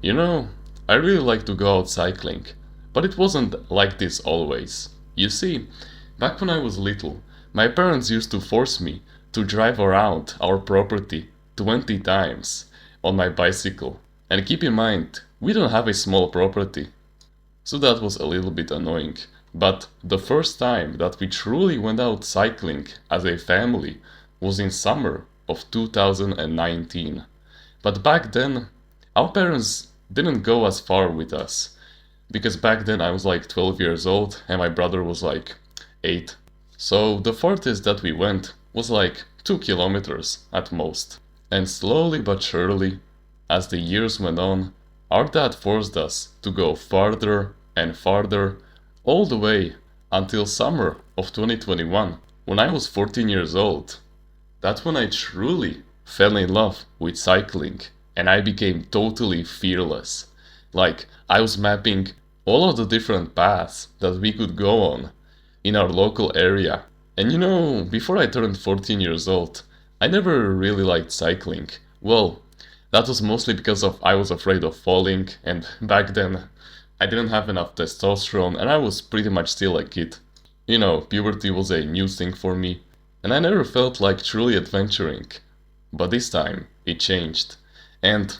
You know, I really like to go out cycling, but it wasn't like this always. You see, back when I was little, my parents used to force me to drive around our property 20 times on my bicycle. And keep in mind, we don't have a small property, so that was a little bit annoying. But the first time that we truly went out cycling as a family was in summer of 2019. But back then, our parents didn't go as far with us. Because back then I was like 12 years old and my brother was like 8. So the farthest that we went was like 2 kilometers at most. And slowly but surely, as the years went on, our dad forced us to go farther and farther, all the way until summer of 2021, when I was 14 years old. That's when I truly fell in love with cycling and I became totally fearless. Like, I was mapping all of the different paths that we could go on in our local area. And you know, before I turned 14 years old, I never really liked cycling. Well, that was mostly because of I was afraid of falling, and back then I didn't have enough testosterone and I was pretty much still a kid. You know, puberty was a new thing for me, and I never felt like truly adventuring. But this time, it changed. And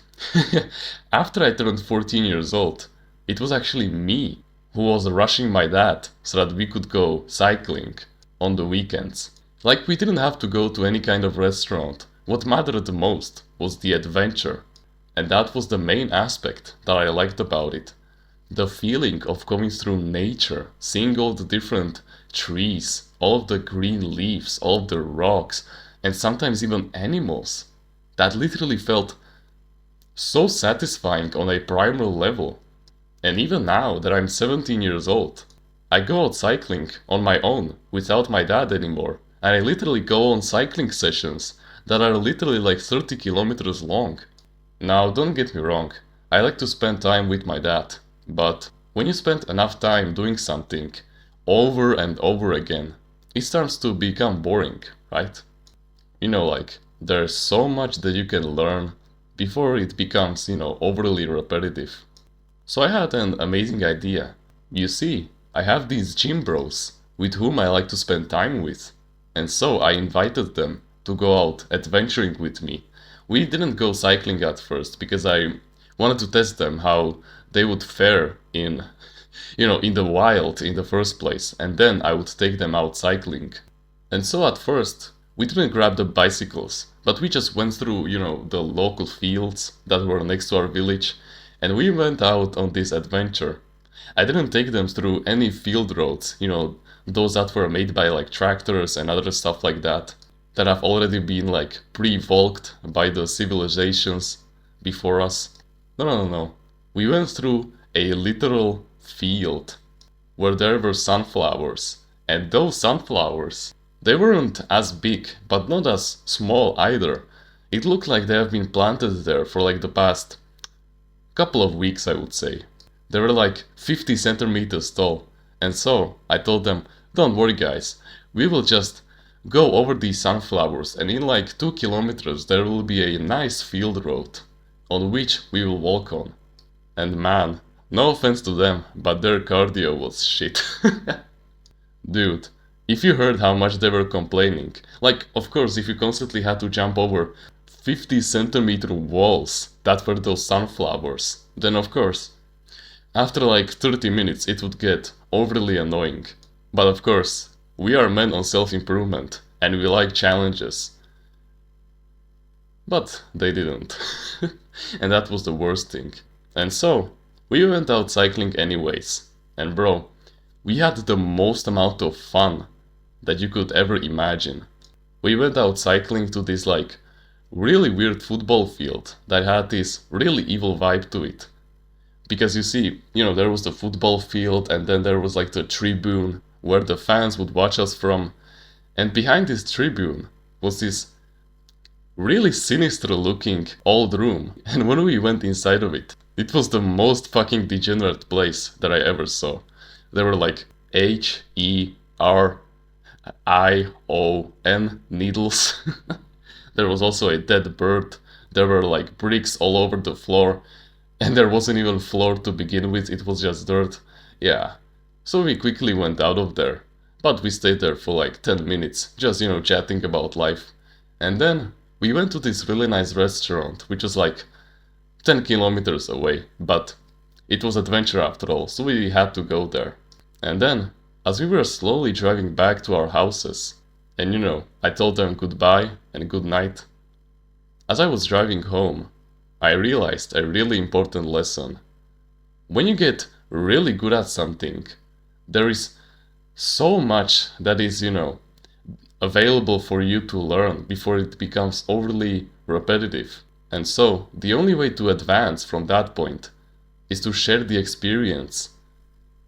after I turned 14 years old, it was actually me who was rushing my dad so that we could go cycling on the weekends. Like, we didn't have to go to any kind of restaurant. What mattered the most was the adventure. And that was the main aspect that I liked about it. The feeling of going through nature, seeing all the different trees, all of the green leaves, all of the rocks, and sometimes even animals. That literally felt so satisfying on a primal level. And even now that I'm 17 years old, I go out cycling on my own without my dad anymore. And I literally go on cycling sessions that are literally like 30 kilometers long. Now, don't get me wrong, I like to spend time with my dad. But when you spend enough time doing something over and over again, it starts to become boring, right? You know, like, there's so much that you can learn before it becomes, overly repetitive. So I had an amazing idea. You see, I have these gym bros with whom I like to spend time with. And so I invited them to go out adventuring with me. We didn't go cycling at first because I wanted to test them how they would fare in the wild in the first place, and then I would take them out cycling. And so at first, we didn't grab the bicycles, but we just went through, the local fields that were next to our village, and we went out on this adventure. I didn't take them through any field roads, those that were made by like tractors and other stuff like that have already been like pre-volked by the civilizations before us. No, no, no, no. We went through a literal field where there were sunflowers. And those sunflowers, they weren't as big, but not as small either. It looked like they have been planted there for like the past couple of weeks, I would say. They were like 50 centimeters tall. And so I told them, don't worry guys, we will just go over these sunflowers and in like 2 kilometers there will be a nice field road on which we will walk on. And man, no offense to them, but their cardio was shit. Dude, if you heard how much they were complaining, like, of course, if you constantly had to jump over 50 centimeter walls that were those sunflowers, then of course, after like 30 minutes it would get overly annoying. But of course, we are men on self-improvement, and we like challenges. But they didn't. And that was the worst thing. And so, we went out cycling anyways. And bro, we had the most amount of fun that you could ever imagine. We went out cycling to this like really weird football field that had this really evil vibe to it. Because you see, there was the football field and then there was like the tribune where the fans would watch us from. And behind this tribune was this really sinister looking old room. And when we went inside of it, it was the most fucking degenerate place that I ever saw. There were like HERION needles. There was also a dead bird. There were like bricks all over the floor. And there wasn't even floor to begin with, it was just dirt. Yeah. So we quickly went out of there. But we stayed there for like 10 minutes, just, chatting about life. And then we went to this really nice restaurant, which was like 10 kilometers away, but it was adventure after all, so we had to go there. And then, as we were slowly driving back to our houses, and I told them goodbye and good night, as I was driving home, I realized a really important lesson. When you get really good at something, there is so much that is, available for you to learn before it becomes overly repetitive. And so, the only way to advance from that point is to share the experience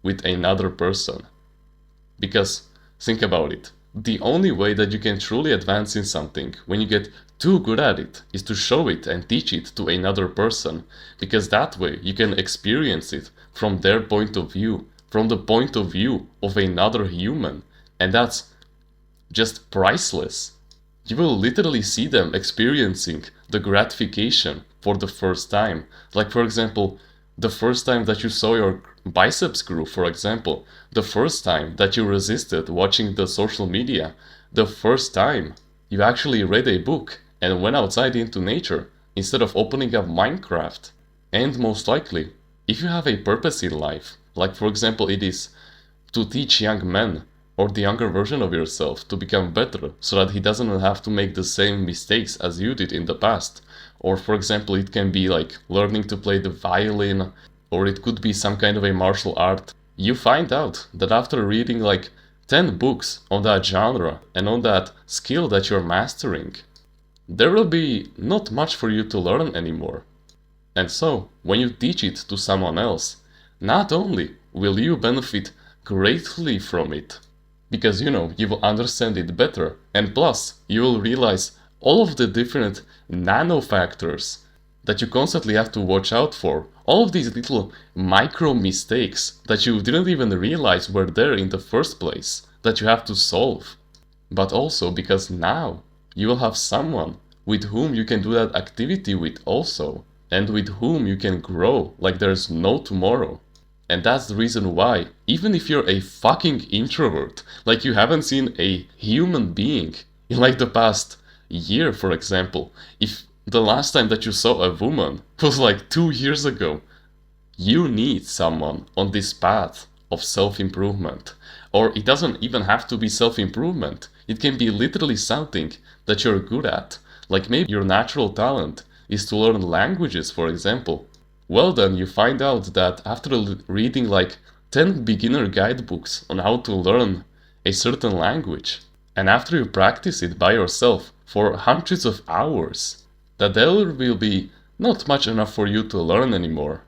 with another person. Because, think about it, the only way that you can truly advance in something when you get too good at it is to show it and teach it to another person, because that way you can experience it from their point of view, from the point of view of another human, and that's just priceless. You will literally see them experiencing the gratification for the first time. Like, for example, the first time that you saw your biceps grew, for example, the first time that you resisted watching the social media, the first time you actually read a book and went outside into nature instead of opening up Minecraft. And most likely, if you have a purpose in life, like for example it is to teach young men or the younger version of yourself to become better so that he doesn't have to make the same mistakes as you did in the past. Or for example, it can be like learning to play the violin, or it could be some kind of a martial art. You find out that after reading like 10 books on that genre and on that skill that you're mastering, there will be not much for you to learn anymore. And so, when you teach it to someone else, not only will you benefit greatly from it, because you will understand it better, and plus you will realize all of the different nano factors that you constantly have to watch out for, all of these little micro mistakes that you didn't even realize were there in the first place, that you have to solve. But also because now you will have someone with whom you can do that activity with also, and with whom you can grow like there's no tomorrow. And that's the reason why, even if you're a fucking introvert, like you haven't seen a human being in like the past year, for example, if the last time that you saw a woman was like 2 years ago, you need someone on this path of self-improvement. Or it doesn't even have to be self-improvement. It can be literally something that you're good at. Like maybe your natural talent is to learn languages, for example. Well then, you find out that after reading like 10 beginner guidebooks on how to learn a certain language, and after you practice it by yourself for hundreds of hours, that there will be not much enough for you to learn anymore.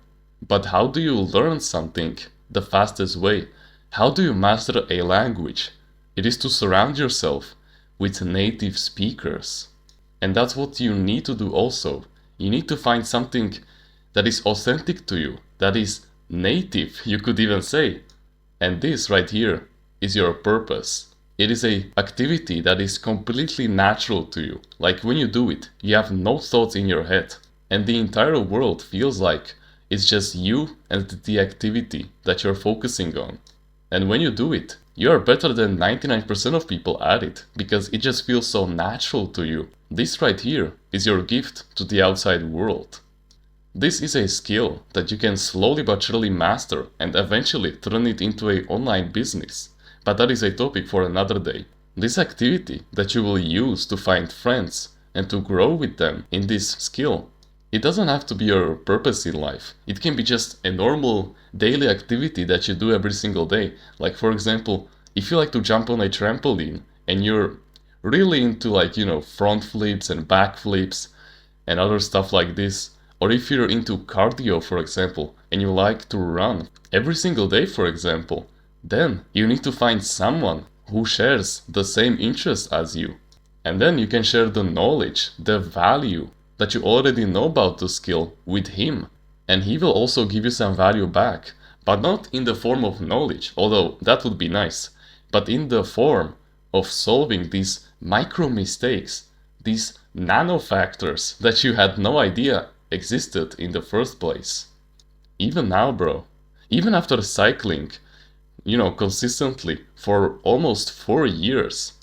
But how do you learn something the fastest way? How do you master a language? It is to surround yourself with native speakers. And that's what you need to do also. You need to find something that is authentic to you, that is native, you could even say. And this right here is your purpose. It is a activity that is completely natural to you. Like when you do it, you have no thoughts in your head, and the entire world feels like it's just you and the activity that you're focusing on. And when you do it, you are better than 99% of people at it, because it just feels so natural to you. This right here is your gift to the outside world. This is a skill that you can slowly but surely master and eventually turn it into an online business. But that is a topic for another day. This activity that you will use to find friends and to grow with them in this skill, it doesn't have to be your purpose in life. It can be just a normal daily activity that you do every single day. Like for example, if you like to jump on a trampoline and you're really into like, front flips and back flips and other stuff like this, or if you're into cardio, for example, and you like to run every single day, for example, then you need to find someone who shares the same interests as you. And then you can share the knowledge, the value that you already know about the skill with him. And he will also give you some value back, but not in the form of knowledge, although that would be nice, but in the form of solving these micro mistakes, these nano factors that you had no idea existed in the first place. even now, bro. Even after cycling, consistently for almost 4 years,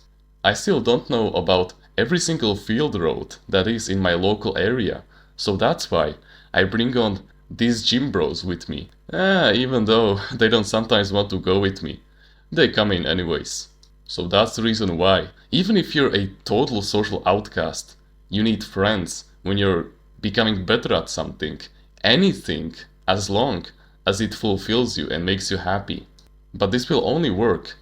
I still don't know about every single field road that is in my local area. So that's why I bring on these gym bros with me. Even though they don't sometimes want to go with me, they come in anyways. So that's the reason why, even if you're a total social outcast, you need friends when you're becoming better at something. Anything, as long as it fulfills you and makes you happy. But this will only work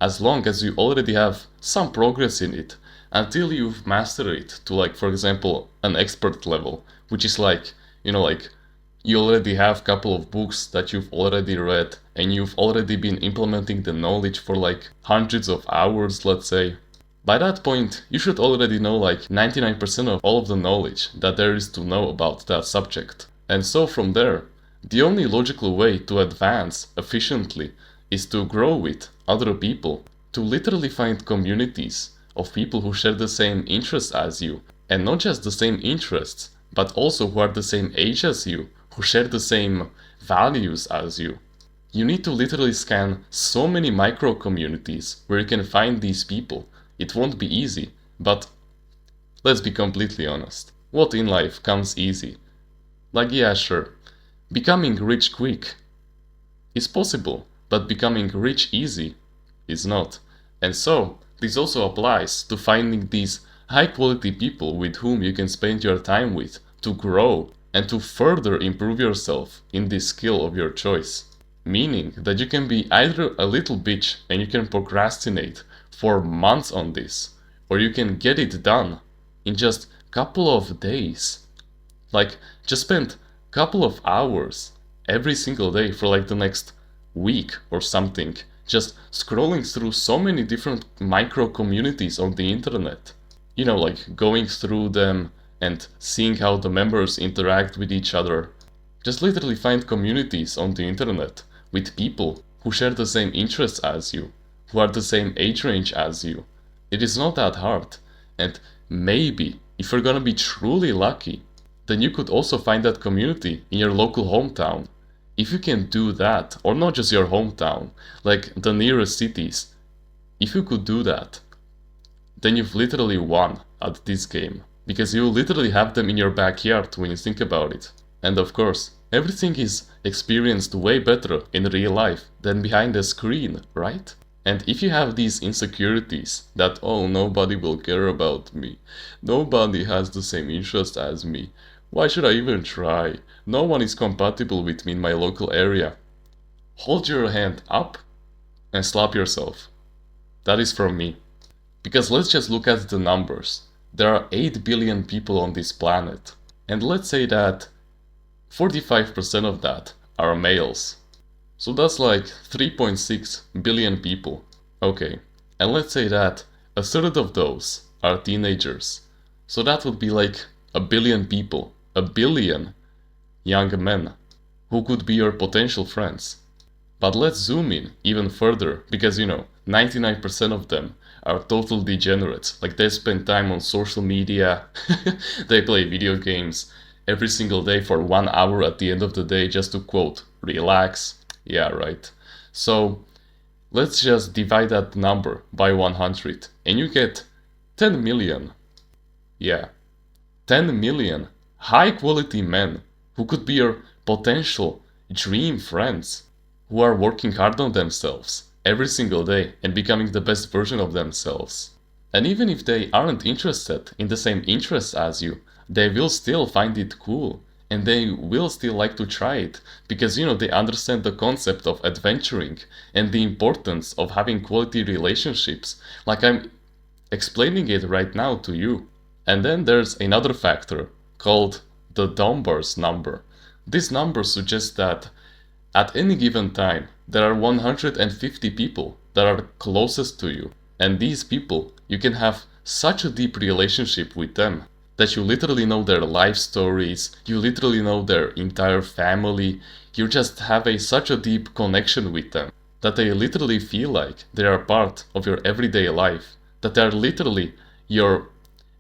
as long as you already have some progress in it, until you've mastered it to, like, for example, an expert level, which is like, you already have a couple of books that you've already read and you've already been implementing the knowledge for like hundreds of hours, let's say. By that point, you should already know like 99% of all of the knowledge that there is to know about that subject. And so from there, the only logical way to advance efficiently is to grow with other people, to literally find communities of people who share the same interests as you, and not just the same interests, but also who are the same age as you, who share the same values as you. You need to literally scan so many micro communities where you can find these people. It won't be easy, but let's be completely honest. What in life comes easy? Like, yeah, sure, becoming rich quick is possible, but becoming rich easy is not. And so, this also applies to finding these high quality people with whom you can spend your time with to grow and to further improve yourself in this skill of your choice. Meaning that you can be either a little bitch and you can procrastinate for months on this, or you can get it done in just couple of days. Like, just spend couple of hours every single day for like the next week or something, just scrolling through so many different micro communities on the internet. Like going through them and seeing how the members interact with each other. Just literally find communities on the internet with people who share the same interests as you, who are the same age range as you. It is not that hard. And maybe, if you're gonna be truly lucky, then you could also find that community in your local hometown. If you can do that, or not just your hometown, like the nearest cities, if you could do that, then you've literally won at this game. Because you literally have them in your backyard when you think about it. And of course, everything is experienced way better in real life than behind a screen, right? And if you have these insecurities that, oh, nobody will care about me, nobody has the same interest as me, why should I even try? No one is compatible with me in my local area. Hold your hand up and slap yourself. That is from me. Because let's just look at the numbers. There are 8 billion people on this planet. And let's say that 45% of that are males. So that's like 3.6 billion people. Okay, and let's say that a third of those are teenagers. So that would be like a billion people, a billion young men who could be your potential friends. But let's zoom in even further, because 99% of them are total degenerates. Like, they spend time on social media, they play video games every single day for 1 hour at the end of the day just to, quote, relax. Yeah, right. So let's just divide that number by 100 and you get 10 million. Yeah, 10 million high quality men who could be your potential dream friends, who are working hard on themselves every single day and becoming the best version of themselves. And even if they aren't interested in the same interests as you, they will still find it cool and they will still like to try it because they understand the concept of adventuring and the importance of having quality relationships, like I'm explaining it right now to you. And then there's another factor called the Dunbar's number. This number suggests that at any given time, there are 150 people that are closest to you. And these people, you can have such a deep relationship with them that you literally know their life stories, you literally know their entire family, you just have such a deep connection with them that they literally feel like they are part of your everyday life, that they are literally your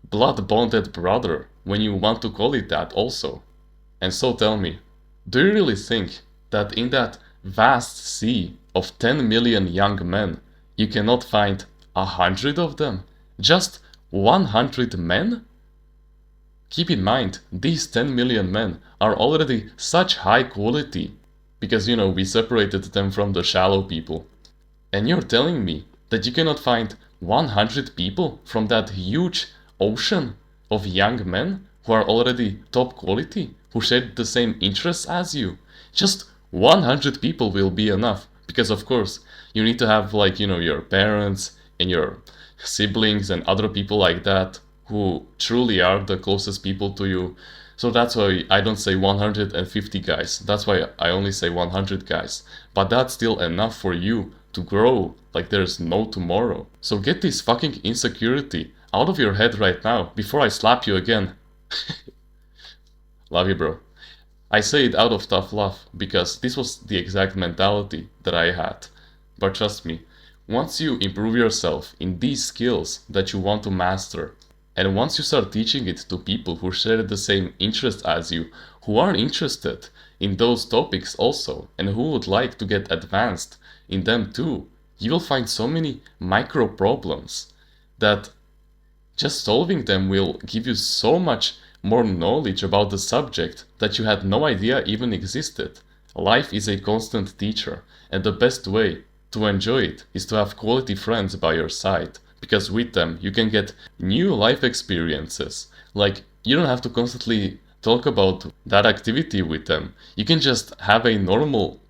blood bonded brother, when you want to call it that also. And so tell me, Do you really think that in that vast sea of 10 million young men, you cannot find 100 of them? Just 100 men? Keep in mind, these 10 million men are already such high quality, because we separated them from the shallow people. And you're telling me that you cannot find 100 people from that huge ocean of young men who are already top quality, who share the same interests as you? Just 100 people will be enough, because of course you need to have your parents and your siblings and other people like that who truly are the closest people to you. So that's why I don't say 150 guys. That's why I only say 100 guys. But that's still enough for you to grow like there's no tomorrow. So get this fucking insecurity out of your head right now before I slap you again. Love you, bro. I say it out of tough love because this was the exact mentality that I had. But trust me, once you improve yourself in these skills that you want to master, and once you start teaching it to people who share the same interest as you, who are interested in those topics also, and who would like to get advanced in them too, you will find so many micro problems that just solving them will give you so much more knowledge about the subject that you had no idea even existed. Life is a constant teacher, and the best way to enjoy it is to have quality friends by your side, because with them you can get new life experiences. Like, you don't have to constantly talk about that activity with them. You can just have a normal,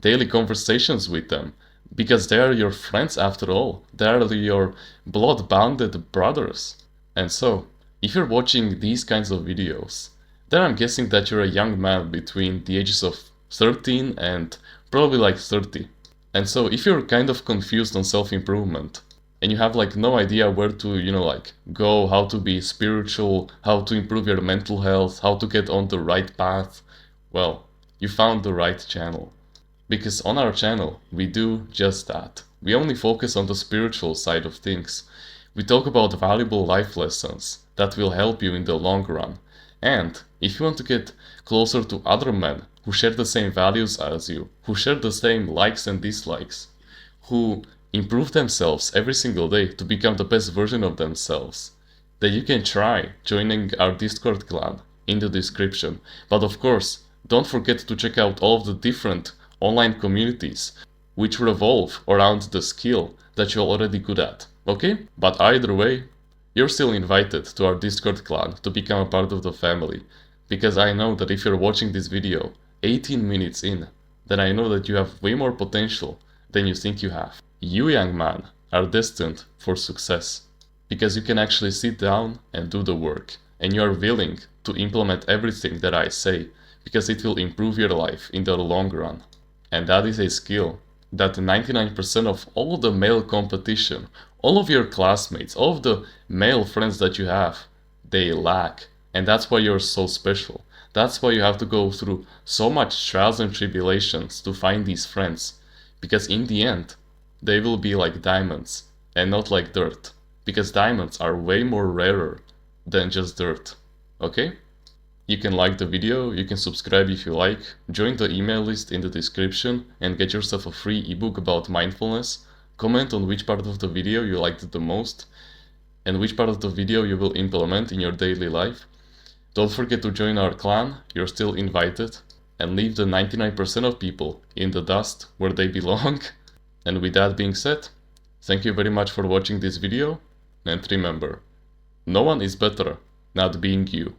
daily conversations with them, because they are your friends after all. They are your blood-bounded brothers. And so, if you're watching these kinds of videos, then I'm guessing that you're a young man between the ages of 13 and probably like 30. And so if you're kind of confused on self-improvement, and you have no idea where to, go, how to be spiritual, how to improve your mental health, how to get on the right path, well, you found the right channel. Because on our channel, we do just that. We only focus on the spiritual side of things. We talk about valuable life lessons that will help you in the long run. And if you want to get closer to other men who share the same values as you, who share the same likes and dislikes, who improve themselves every single day to become the best version of themselves, then you can try joining our Discord clan in the description. But of course, don't forget to check out all of the different online communities which revolve around the skill that you're already good at, okay? But either way, you're still invited to our Discord clan to become a part of the family, because I know that if you're watching this video 18 minutes in, then I know that you have way more potential than you think you have. You, young man, are destined for success, because you can actually sit down and do the work, and you are willing to implement everything that I say, because it will improve your life in the long run. And that is a skill that 99% of all the male competition, all of your classmates, all of the male friends that you have, they lack. And that's why you're so special. That's why you have to go through so much trials and tribulations to find these friends. Because in the end, they will be like diamonds and not like dirt. Because diamonds are way more rarer than just dirt. Okay? You can like the video, you can subscribe if you like, join the email list in the description and get yourself a free ebook about mindfulness. Comment on which part of the video you liked the most and which part of the video you will implement in your daily life. Don't forget to join our clan, you're still invited, and leave the 99% of people in the dust where they belong. And with that being said, thank you very much for watching this video, and remember, no one is better not being you.